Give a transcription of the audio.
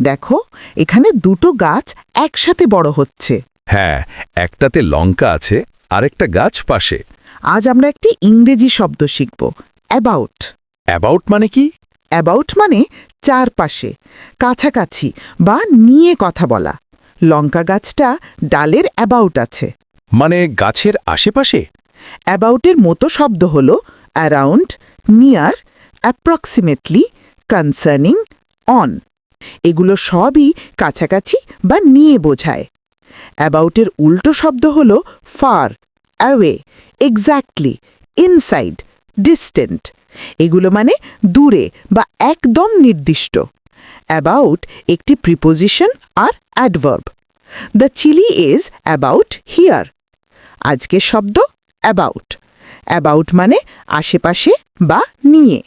দেখো এখানে দুটো গাছ একসাথে বড় হচ্ছে। হ্যাঁ, একটাতে লঙ্কা আছে আরেকটা গাছ পাশে। আজ আমরা একটি ইংরেজি শব্দ শিখব, অ্যাবাউট। অ্যাবাউট মানে কি? অ্যাবাউট মানে চারপাশে, কাছাকাছি বা নিয়ে কথা বলা। লঙ্কা গাছটা ডালের অ্যাবাউট আছে। মানে গাছের আশেপাশে? অ্যাবাউটের মতো শব্দ হল around, near, approximately, concerning, on. এগুলো সবই কাছাকাছি বা নিয়ে বোঝায়। অ্যাবাউটের উল্টো শব্দ হল far, away, exactly, inside, distant. এগুলো মানে দূরে বা একদম নির্দিষ্ট। অ্যাবাউট একটি প্রিপোজিশন আর adverb. The chili is about here. আজকের শব্দ অ্যাবাউট। অ্যাবাউট মানে আশেপাশে বা নিয়ে।